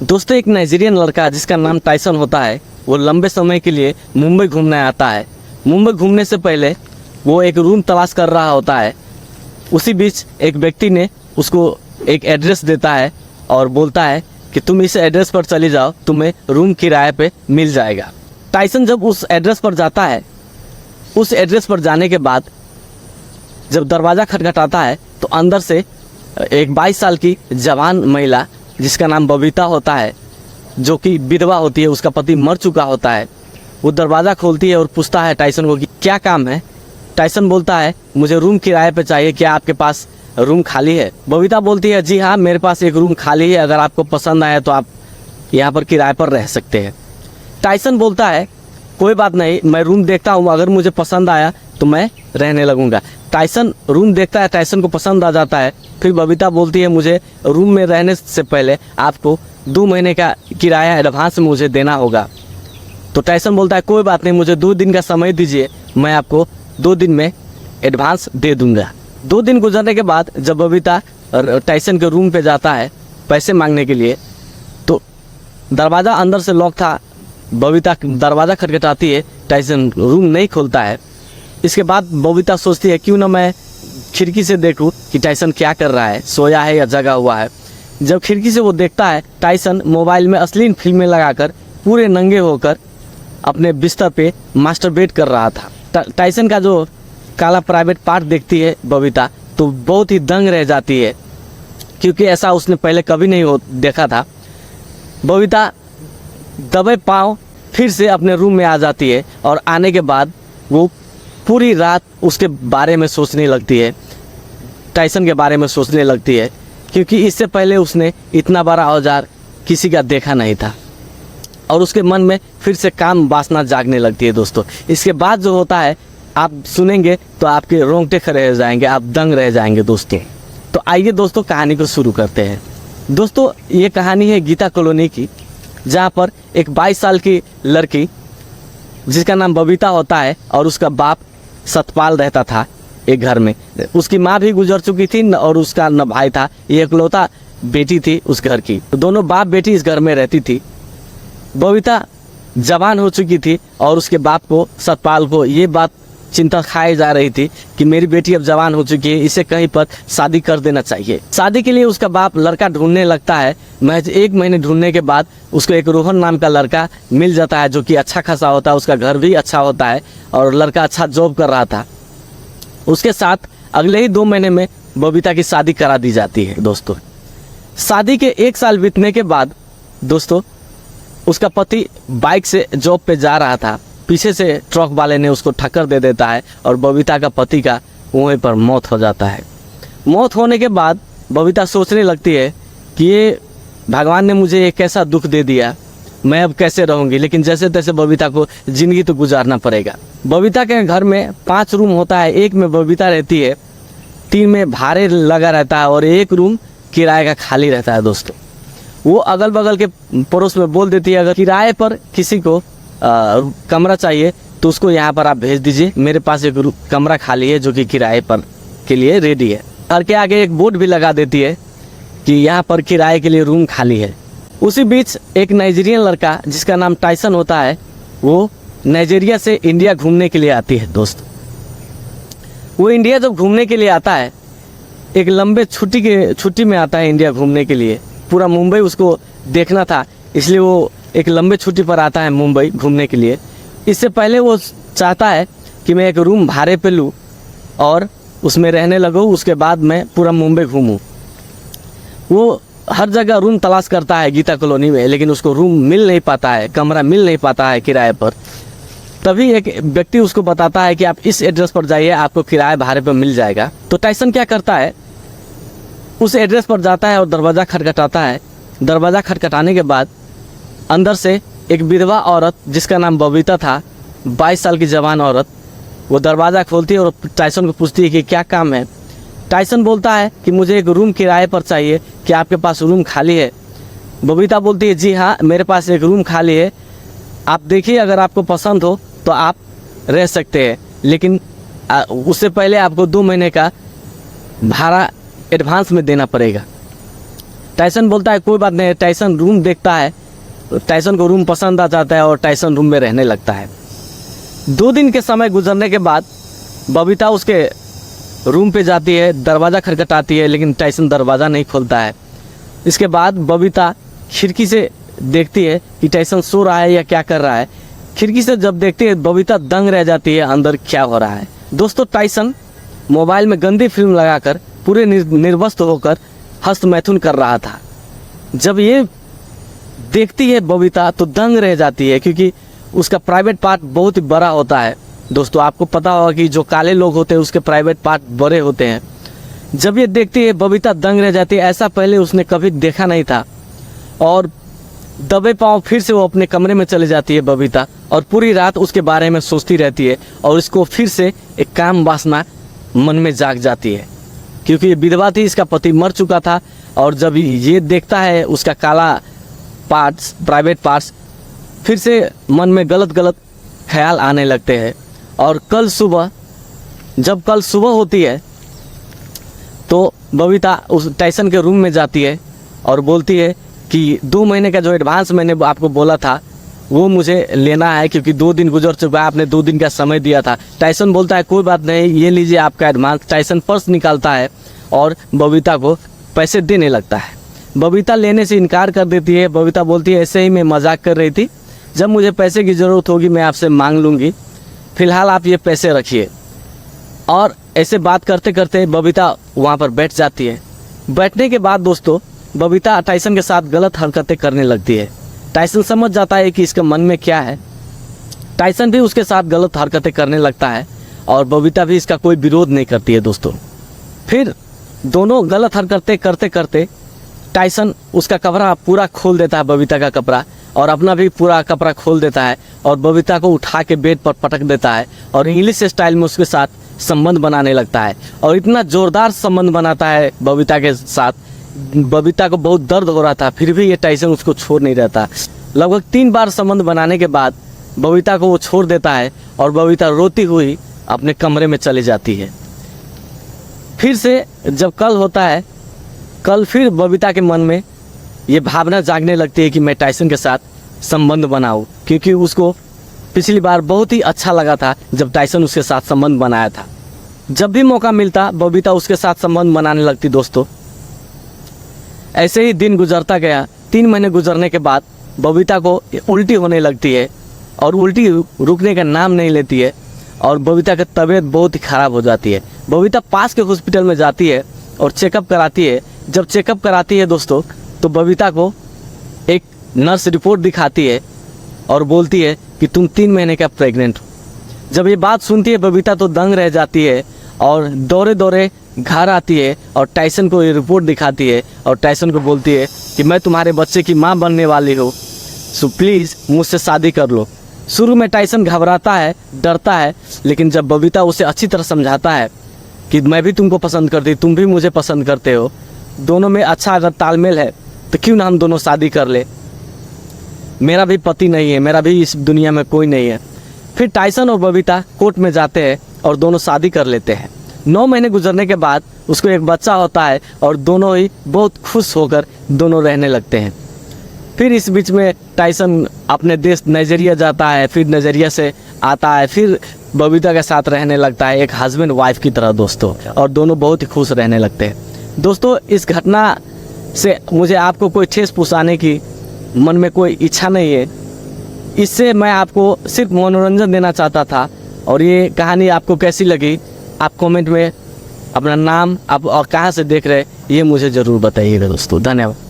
दोस्तों, एक नाइजीरियन लड़का जिसका नाम टाइसन होता है, वो लंबे समय के लिए मुंबई घूमने आता है। मुंबई घूमने से पहले वो एक रूम तलाश कर रहा होता है। उसी बीच एक व्यक्ति ने उसको एक एड्रेस देता है और बोलता है कि तुम इस एड्रेस पर चली जाओ, तुम्हें रूम किराए पे मिल जाएगा। टाइसन जब उस एड्रेस पर जाता है, उस एड्रेस पर जाने के बाद जब दरवाज़ा खटखटाता है तो अंदर से एक 22 साल की जवान महिला जिसका नाम बबीता होता है, जो कि विधवा होती है, उसका पति मर चुका होता है, वो दरवाज़ा खोलती है और पूछता है टाइसन को कि क्या काम है। टाइसन बोलता है मुझे रूम किराए पे चाहिए, क्या आपके पास रूम खाली है। बबीता बोलती है जी हाँ, मेरे पास एक रूम खाली है, अगर आपको पसंद आए तो आप यहाँ पर किराए पर रह सकते हैं। टाइसन बोलता है कोई बात नहीं, मैं रूम देखता हूँ, अगर मुझे पसंद आया तो मैं रहने लगूंगा। टाइसन रूम देखता है, टाइसन को पसंद आ जाता है। फिर बबीता बोलती है मुझे रूम में रहने से पहले आपको 2 महीने का किराया एडवांस मुझे देना होगा। तो टाइसन बोलता है कोई बात नहीं, मुझे 2 दिन का समय दीजिए, मैं आपको 2 दिन में एडवांस दे दूंगा। 2 दिन गुजरने के बाद जब बबीता टाइसन के रूम पे जाता है पैसे मांगने के लिए, तो दरवाज़ा अंदर से लॉक था। बबीता दरवाज़ा खटखटाती है, टाइसन रूम नहीं खोलता है। इसके बाद बबीता सोचती है क्यों ना मैं खिड़की से देखूं कि टाइसन क्या कर रहा है, सोया है या जगा हुआ है। जब खिड़की से वो देखता है, टाइसन मोबाइल में अश्लील फिल्में लगाकर पूरे नंगे होकर अपने बिस्तर पे मास्टरबेट कर रहा था। टाइसन का जो काला प्राइवेट पार्ट देखती है बबीता तो बहुत ही दंग रह जाती है, क्योंकि ऐसा उसने पहले कभी नहीं देखा था। बबीता दबे पाँव फिर से अपने रूम में आ जाती है और आने के बाद वो पूरी रात उसके बारे में सोचने लगती है, टाइसन के बारे में सोचने लगती है, क्योंकि इससे पहले उसने इतना बड़ा औजार किसी का देखा नहीं था और उसके मन में फिर से काम वासना जागने लगती है। दोस्तों, इसके बाद जो होता है आप सुनेंगे तो आपके रोंगटे खड़े रह जाएंगे, आप दंग रह जाएंगे दोस्तों। तो आइए दोस्तों कहानी को शुरू करते हैं। दोस्तों, ये कहानी है गीता कॉलोनी की, जहाँ पर एक 22 साल की लड़की जिसका नाम बबीता होता है और उसका बाप सतपाल रहता था एक घर में। उसकी माँ भी गुजर चुकी थी और उसका न भाई था, ये इकलौता बेटी थी उस घर की। तो दोनों बाप बेटी इस घर में रहती थी। बबीता जवान हो चुकी थी और उसके बाप को, सतपाल को, ये बात चिंता खाई जा रही थी कि मेरी बेटी अब जवान हो चुकी है, इसे कहीं पर शादी कर देना चाहिए। शादी के लिए उसका बाप लड़का ढूंढने लगता है। महज 1 महीने ढूंढने के बाद उसको एक रोहन नाम का लड़का मिल जाता है, जो कि अच्छा खासा होता है, उसका घर भी अच्छा होता है और लड़का अच्छा जॉब कर रहा था। उसके साथ अगले ही 2 महीने में बबीता की शादी करा दी जाती है। दोस्तों, शादी के 1 साल बीतने के बाद दोस्तों उसका पति बाइक से जॉब पे जा रहा था, पीछे से ट्रक वाले ने उसको ठक्कर दे देता है और बबीता का पति का वहीं पर मौत हो जाता है। मौत होने के बाद बबीता सोचने लगती है कि ये भगवान ने मुझे एक कैसा दुख दे दिया, मैं अब कैसे रहूँगी। लेकिन जैसे तैसे बबीता को ज़िंदगी तो गुजारना पड़ेगा। बबीता के घर में 5 रूम होता है, 1 में बबीता रहती है, 3 में भाड़े लगा रहता है और 1 रूम किराए का खाली रहता है। दोस्तों, वो अगल बगल के पड़ोस में बोल देती है अगर किराए पर किसी को कमरा चाहिए तो उसको यहाँ पर आप भेज दीजिए, मेरे पास एक कमरा खाली है जो कि किराए पर के लिए रेडी है। घर के आगे एक बोर्ड भी लगा देती है कि यहाँ पर किराए के लिए रूम खाली है। उसी बीच एक नाइजीरियन लड़का जिसका नाम टाइसन होता है, वो नाइजीरिया से इंडिया घूमने के लिए आती है। दोस्त, वो इंडिया जब घूमने के लिए आता है, एक लंबे छुट्टी में आता है इंडिया घूमने के लिए। पूरा मुंबई उसको देखना था, इसलिए वो एक लंबे छुट्टी पर आता है मुंबई घूमने के लिए। इससे पहले वो चाहता है कि मैं एक रूम भाड़े पे लूँ और उसमें रहने लगूँ, उसके बाद मैं पूरा मुंबई घूमूँ। वो हर जगह रूम तलाश करता है गीता कॉलोनी में, लेकिन उसको रूम मिल नहीं पाता है, कमरा मिल नहीं पाता है किराए पर। तभी एक व्यक्ति उसको बताता है कि आप इस एड्रेस पर जाइए, आपको किराए भाड़े पर मिल जाएगा। तो टाइसन क्या करता है, उस एड्रेस पर जाता है और दरवाज़ा खटखटाता है। दरवाज़ा खटखटाने के बाद अंदर से एक विधवा औरत जिसका नाम बबीता था, 22 साल की जवान औरत, वो दरवाज़ा खोलती है और टाइसन को पूछती है कि क्या काम है। टाइसन बोलता है कि मुझे एक रूम किराए पर चाहिए, क्या आपके पास रूम खाली है। बबीता बोलती है जी हाँ, मेरे पास एक रूम खाली है, आप देखिए अगर आपको पसंद हो तो आप रह सकते हैं, लेकिन उससे पहले आपको 2 महीने का भाड़ा एडवांस में देना पड़ेगा। टाइसन बोलता है कोई बात नहीं। टाइसन रूम देखता है, टाइसन को रूम पसंद आ जाता है और टाइसन रूम में रहने लगता है। 2 दिन के समय गुजरने के बाद बबीता उसके रूम पे जाती है, दरवाज़ा खटखटाती है, लेकिन टाइसन दरवाज़ा नहीं खोलता है। इसके बाद बबीता खिड़की से देखती है कि टाइसन सो रहा है या क्या कर रहा है। खिड़की से जब देखती है बबीता दंग रह जाती है, अंदर क्या हो रहा है। दोस्तों, टाइसन मोबाइल में गंदी फिल्म लगाकर पूरे निर्वस्त्र होकर हस्तमैथुन कर रहा था। जब ये देखती है बबीता तो दंग रह जाती है, क्योंकि उसका प्राइवेट पार्ट बहुत ही बड़ा होता है। दोस्तों, आपको पता होगा कि जो काले लोग होते हैं उसके प्राइवेट पार्ट बड़े होते हैं। जब ये देखती है बबीता दंग रह जाती है। ऐसा पहले उसने कभी देखा नहीं था। और दबे पाँव फिर से वो अपने कमरे में चले जाती है बबीता, और पूरी रात उसके बारे में सोचती रहती है। और इसको फिर से एक काम वासना मन में जाग जाती है, क्योंकि ये विधवा थी, इसका पति मर चुका था। और जब ये देखता है उसका काला पार्ट्स, प्राइवेट पार्ट्स, फिर से मन में गलत गलत ख्याल आने लगते हैं। और जब कल सुबह होती है तो बबीता उस टाइसन के रूम में जाती है और बोलती है कि 2 महीने का जो एडवांस मैंने आपको बोला था वो मुझे लेना है, क्योंकि 2 दिन गुजर चुका है, आपने 2 दिन का समय दिया था। टाइसन बोलता है कोई बात नहीं, ये लीजिए आपका एडवांस। टाइसन पर्स निकालता है और बबीता को पैसे देने लगता है। बबीता लेने से इनकार कर देती है। बबीता बोलती है ऐसे ही मैं मजाक कर रही थी, जब मुझे पैसे की ज़रूरत होगी मैं आपसे मांग लूँगी, फ़िलहाल आप ये पैसे रखिए। और ऐसे बात करते करते बबीता वहाँ पर बैठ जाती है। बैठने के बाद दोस्तों, बबीता टाइसन के साथ गलत हरकतें करने लगती है। टाइसन समझ जाता है कि इसके मन में क्या है। टाइसन भी उसके साथ गलत हरकतें करने लगता है और बबीता भी इसका कोई विरोध नहीं करती है दोस्तों। फिर दोनों गलत हरकतें करते करते टाइसन उसका कपड़ा पूरा खोल देता है, बबीता का कपड़ा, और अपना भी पूरा कपड़ा खोल देता है और बबीता को उठा के बेड पर पटक देता है और इंग्लिश स्टाइल में उसके साथ संबंध बनाने लगता है। और इतना ज़ोरदार संबंध बनाता है बबीता के साथ, बबीता को बहुत दर्द हो रहा था, फिर भी ये टाइसन उसको छोड़ नहीं रहता। लगभग 3 बार संबंध बनाने के बाद बबीता को वो छोड़ देता है और बबीता रोती हुई अपने कमरे में चली जाती है। फिर से जब कल होता है, कल फिर बबीता के मन में ये भावना जागने लगती है कि मैं टाइसन के साथ संबंध बनाऊं, क्योंकि उसको पिछली बार बहुत ही अच्छा लगा था जब टाइसन उसके साथ संबंध बनाया था। जब भी मौका मिलता बबीता उसके साथ संबंध बनाने लगती दोस्तों। ऐसे ही दिन गुजरता गया। 3 महीने गुजरने के बाद बबीता को उल्टी होने लगती है और उल्टी रुकने का नाम नहीं लेती है और बबीता की तबीयत बहुत ही ख़राब हो जाती है। बबीता पास के हॉस्पिटल में जाती है और चेकअप कराती है। जब चेकअप कराती है दोस्तों, तो बबीता को एक नर्स रिपोर्ट दिखाती है और बोलती है कि तुम 3 महीने का प्रेग्नेंट हो। जब ये बात सुनती है बबीता तो दंग रह जाती है और दौड़े दौड़े घर आती है और टाइसन को ये रिपोर्ट दिखाती है और टाइसन को बोलती है कि मैं तुम्हारे बच्चे की माँ बनने वाली हूँ, सो प्लीज़ मुझसे शादी कर लो। शुरू में टाइसन घबराता है, डरता है, लेकिन जब बबीता उसे अच्छी तरह समझाता है कि मैं भी तुमको पसंद करती, तुम भी मुझे पसंद करते हो, दोनों में अच्छा अगर तालमेल है तो क्यों ना हम दोनों शादी कर ले, मेरा भी पति नहीं है, मेरा भी इस दुनिया में कोई नहीं है। फिर टाइसन और बबीता कोर्ट में जाते हैं और दोनों शादी कर लेते हैं। 9 महीने गुजरने के बाद उसको एक बच्चा होता है और दोनों ही बहुत खुश होकर दोनों रहने लगते हैं। फिर इस बीच में टाइसन अपने देश नाइजीरिया जाता है, फिर नाइजीरिया से आता है, फिर बबीता के साथ रहने लगता है एक हस्बैंड वाइफ की तरह दोस्तों, और दोनों बहुत ही खुश रहने लगते हैं। दोस्तों, इस घटना से मुझे आपको कोई ठेस पहुँचाने की मन में कोई इच्छा नहीं है। इससे मैं आपको सिर्फ मनोरंजन देना चाहता था। और ये कहानी आपको कैसी लगी, आप कमेंट में अपना नाम आप और कहाँ से देख रहे ये मुझे ज़रूर बताइएगा दोस्तों। धन्यवाद।